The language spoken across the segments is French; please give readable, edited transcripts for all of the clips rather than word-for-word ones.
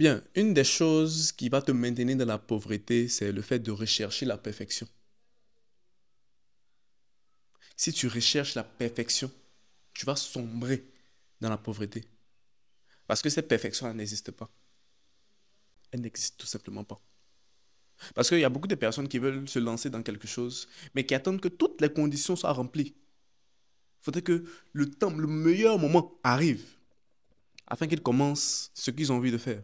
Bien, une des choses qui va te maintenir dans la pauvreté, c'est le fait de rechercher la perfection. Si tu recherches la perfection, tu vas sombrer dans la pauvreté. Parce que cette perfection, elle n'existe pas. Elle n'existe tout simplement pas. Parce qu'il y a beaucoup de personnes qui veulent se lancer dans quelque chose, mais qui attendent que toutes les conditions soient remplies. Il faudrait que le temps, le meilleur moment arrive afin qu'ils commencent ce qu'ils ont envie de faire.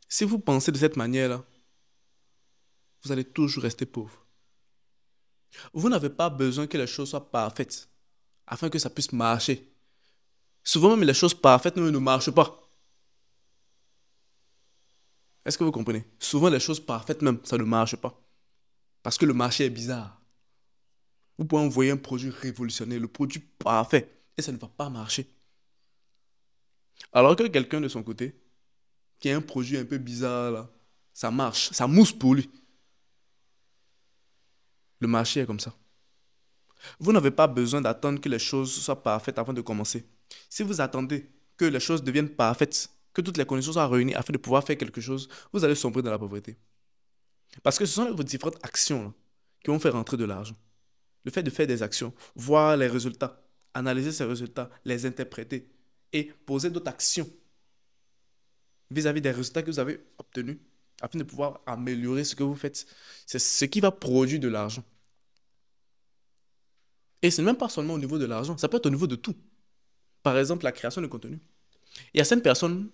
Si vous pensez de cette manière-là, vous allez toujours rester pauvre. Vous n'avez pas besoin que les choses soient parfaites afin que ça puisse marcher. Souvent même les choses parfaites ne marchent pas. Est-ce que vous comprenez? Souvent les choses parfaites même, ça ne marche pas. Parce que le marché est bizarre. Vous pouvez envoyer un produit révolutionnaire, le produit parfait, et ça ne va pas marcher. Alors que quelqu'un de son côté, qui a un produit un peu bizarre là, ça marche, ça mousse pour lui. Le marché est comme ça. Vous n'avez pas besoin d'attendre que les choses soient parfaites avant de commencer. Si vous attendez que les choses deviennent parfaites, que toutes les conditions soient réunies afin de pouvoir faire quelque chose, vous allez sombrer dans la pauvreté. Parce que ce sont vos différentes actions là, qui vont faire rentrer de l'argent. Le fait de faire des actions, voir les résultats, analyser ces résultats, les interpréter et poser d'autres actions vis-à-vis des résultats que vous avez obtenus afin de pouvoir améliorer ce que vous faites. C'est ce qui va produire de l'argent. Et ce n'est même pas seulement au niveau de l'argent, ça peut être au niveau de tout. Par exemple, la création de contenu. Il y a certaines personnes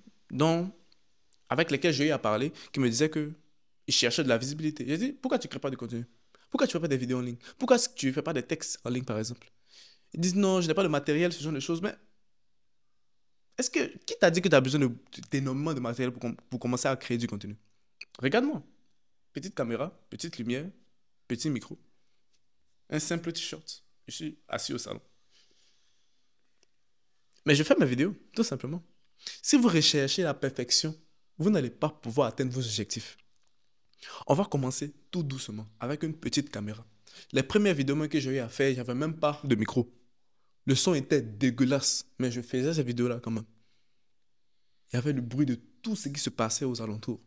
avec lesquelles j'ai eu à parler qui me disaient qu'ils cherchaient de la visibilité. J'ai dit, pourquoi tu ne crées pas de contenu? Pourquoi tu ne fais pas des vidéos en ligne? Pourquoi tu ne fais pas des textes en ligne, par exemple? Ils disent, non, je n'ai pas de matériel, ce genre de choses. Mais qui t'a dit que tu as besoin d'énormément de matériel pour commencer à créer du contenu? Regarde-moi. Petite caméra, petite lumière, petit micro, un simple t-shirt. Je suis assis au salon. Mais je fais mes vidéos, tout simplement. Si vous recherchez la perfection, vous n'allez pas pouvoir atteindre vos objectifs. On va commencer tout doucement, avec une petite caméra. Les premières vidéos que j'ai eu à faire, il n'y avait même pas de micro. Le son était dégueulasse, mais je faisais ces vidéos-là quand même. Il y avait le bruit de tout ce qui se passait aux alentours.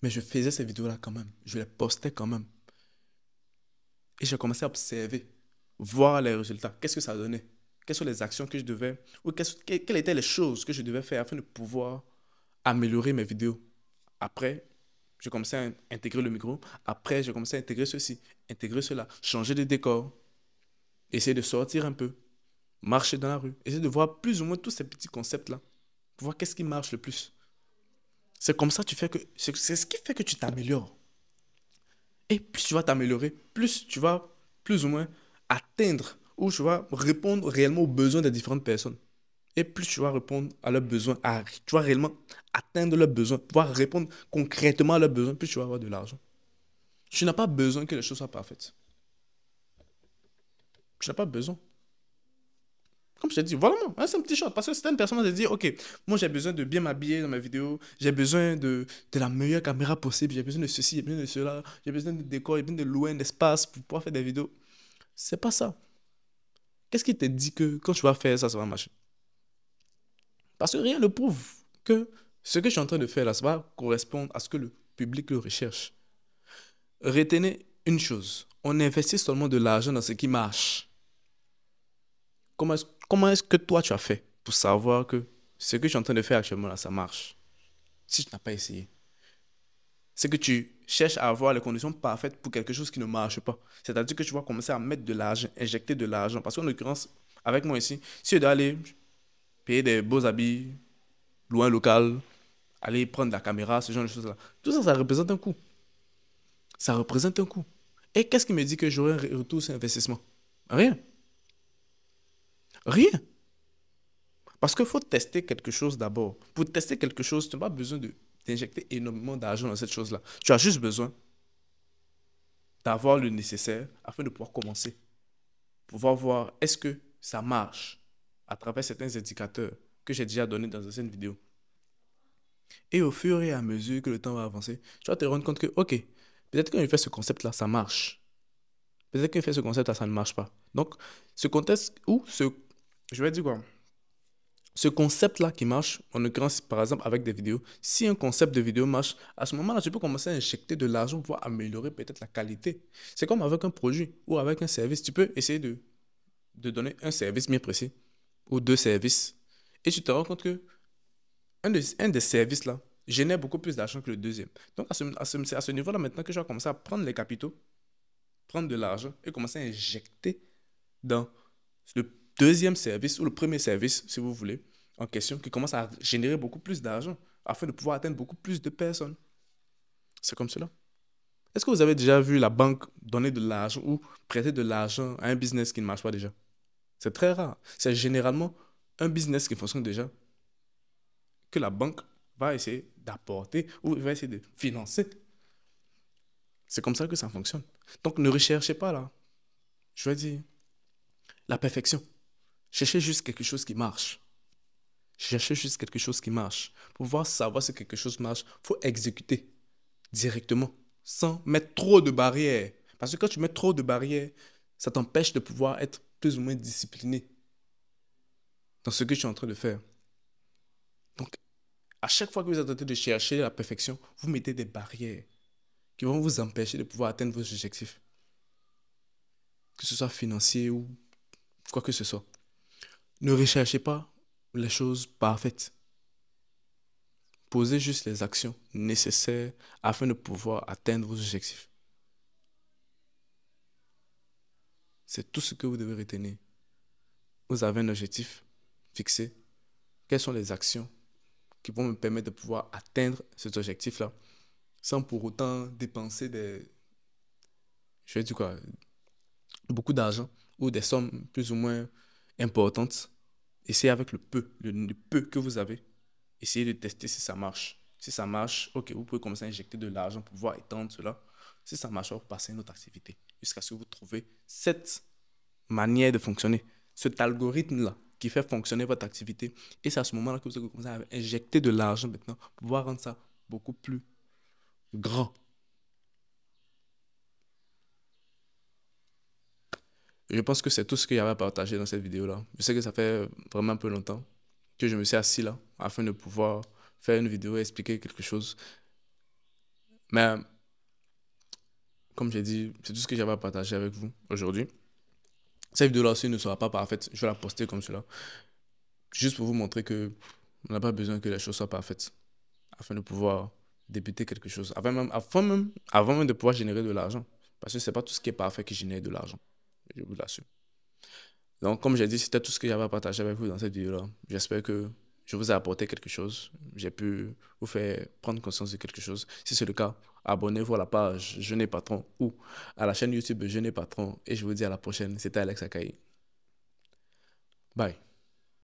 Mais je faisais ces vidéos-là quand même. Je les postais quand même. Et j'ai commencé à observer, voir les résultats. Qu'est-ce que ça donnait? Quelles sont les actions que je devais, ou quelles étaient les choses que je devais faire afin de pouvoir améliorer mes vidéos. Après, j'ai commencé à intégrer le micro. Après, j'ai commencé à intégrer ceci, intégrer cela, changer de décor, essayer de sortir un peu, marcher dans la rue, essayer de voir plus ou moins tous ces petits concepts-là, pour voir qu'est-ce qui marche le plus. C'est comme ça que c'est ce qui fait que tu t'améliores. Et plus tu vas t'améliorer, plus tu vas plus ou moins atteindre ou tu vas répondre réellement aux besoins des différentes personnes. Et plus tu vas répondre à leurs besoins, tu vas réellement atteindre leurs besoins, pouvoir répondre concrètement à leurs besoins, plus tu vas avoir de l'argent. Tu n'as pas besoin que les choses soient parfaites. Tu n'as pas besoin. Comme je t'ai dit, voilà, moi, hein, c'est un petit short. Parce que certaines personnes vont se dire, OK, moi j'ai besoin de bien m'habiller dans ma vidéo, j'ai besoin de la meilleure caméra possible, j'ai besoin de ceci, j'ai besoin de cela, j'ai besoin de décor, j'ai besoin de louer un espace pour pouvoir faire des vidéos. C'est pas ça. Qu'est-ce qui te dit que quand tu vas faire ça, ça va marcher? Parce que rien ne prouve que ce que je suis en train de faire là, ça va correspondre à ce que le public le recherche. Retenez une chose, on investit seulement de l'argent dans ce qui marche. Comment est-ce que toi tu as fait pour savoir que ce que je suis en train de faire actuellement là, ça marche? Si tu n'as pas essayé. C'est que tu cherches à avoir les conditions parfaites pour quelque chose qui ne marche pas. C'est-à-dire que tu vas commencer à mettre de l'argent, injecter de l'argent. Parce qu'en l'occurrence, avec moi ici, si je dois aller payer des beaux habits, louer un local, aller prendre la caméra, ce genre de choses-là, tout ça, ça représente un coût. Ça représente un coût. Et qu'est-ce qui me dit que j'aurai un retour sur investissement? Rien. Rien. Parce qu'il faut tester quelque chose d'abord. Pour tester quelque chose, tu n'as pas besoin d'injecter énormément d'argent dans cette chose-là. Tu as juste besoin d'avoir le nécessaire afin de pouvoir commencer. Pouvoir voir est-ce que ça marche à travers certains indicateurs que j'ai déjà donnés dans une vidéo. Et au fur et à mesure que le temps va avancer, tu vas te rendre compte que, OK, peut-être quand je fais ce concept-là, ça marche. Peut-être que je fais ce concept-là, ça ne marche pas. Donc, ce contexte ou je vais dire quoi? ce concept-là qui marche, en l'occurrence, par exemple, avec des vidéos, si un concept de vidéo marche, à ce moment-là, tu peux commencer à injecter de l'argent pour pouvoir améliorer peut-être la qualité. C'est comme avec un produit ou avec un service. Tu peux essayer de donner un service bien précis ou deux services. Et tu te rends compte que un des services-là génère beaucoup plus d'argent que le deuxième. Donc, c'est à ce niveau-là maintenant que je vais commencer à prendre les capitaux, prendre de l'argent et commencer à injecter dans le deuxième service ou le premier service, si vous voulez, en question, qui commence à générer beaucoup plus d'argent afin de pouvoir atteindre beaucoup plus de personnes. C'est comme cela. Est-ce que vous avez déjà vu la banque donner de l'argent ou prêter de l'argent à un business qui ne marche pas déjà? C'est très rare. C'est généralement un business qui fonctionne déjà que la banque va essayer d'apporter ou va essayer de financer. C'est comme ça que ça fonctionne. Donc ne recherchez pas là, je vais dire, la perfection. Cherchez juste quelque chose qui marche. Cherchez juste quelque chose qui marche. Pour pouvoir savoir si quelque chose marche, il faut exécuter directement, sans mettre trop de barrières. Parce que quand tu mets trop de barrières, ça t'empêche de pouvoir être plus ou moins discipliné dans ce que tu es en train de faire. Donc, à chaque fois que vous êtes en train de chercher la perfection, vous mettez des barrières qui vont vous empêcher de pouvoir atteindre vos objectifs. Que ce soit financier ou quoi que ce soit. Ne recherchez pas les choses parfaites. Posez juste les actions nécessaires afin de pouvoir atteindre vos objectifs. C'est tout ce que vous devez retenir. Vous avez un objectif fixé. Quelles sont les actions qui vont me permettre de pouvoir atteindre cet objectif-là sans pour autant dépenser je vais dire quoi, beaucoup d'argent ou des sommes plus ou moins importantes. Essayez avec le peu que vous avez. Essayez de tester si ça marche. Si ça marche, ok, vous pouvez commencer à injecter de l'argent pour pouvoir étendre cela. Si ça marche, vous passez à une autre activité jusqu'à ce que vous trouviez cette manière de fonctionner, cet algorithme-là qui fait fonctionner votre activité. Et c'est à ce moment-là que vous allez commencer à injecter de l'argent maintenant pour pouvoir rendre ça beaucoup plus grand. Je pense que c'est tout ce qu'il y avait à partager dans cette vidéo-là. Je sais que ça fait vraiment un peu longtemps que je me suis assis là afin de pouvoir faire une vidéo et expliquer quelque chose. Mais comme j'ai dit, c'est tout ce que j'avais à partager avec vous aujourd'hui. Cette vidéo-là aussi ne sera pas parfaite. Je vais la poster comme cela. Juste pour vous montrer que on n'a pas besoin que les choses soient parfaites afin de pouvoir débuter quelque chose. Avant même de pouvoir générer de l'argent. Parce que ce n'est pas tout ce qui est parfait qui génère de l'argent. Je vous l'assure. Donc, comme j'ai dit, c'était tout ce que j'avais à partager avec vous dans cette vidéo-là. J'espère que je vous ai apporté quelque chose. J'ai pu vous faire prendre conscience de quelque chose. Si c'est le cas, abonnez-vous à la page Jeune et Patron ou à la chaîne YouTube Jeune et Patron. Et je vous dis à la prochaine. C'était Alex Akaï. Bye.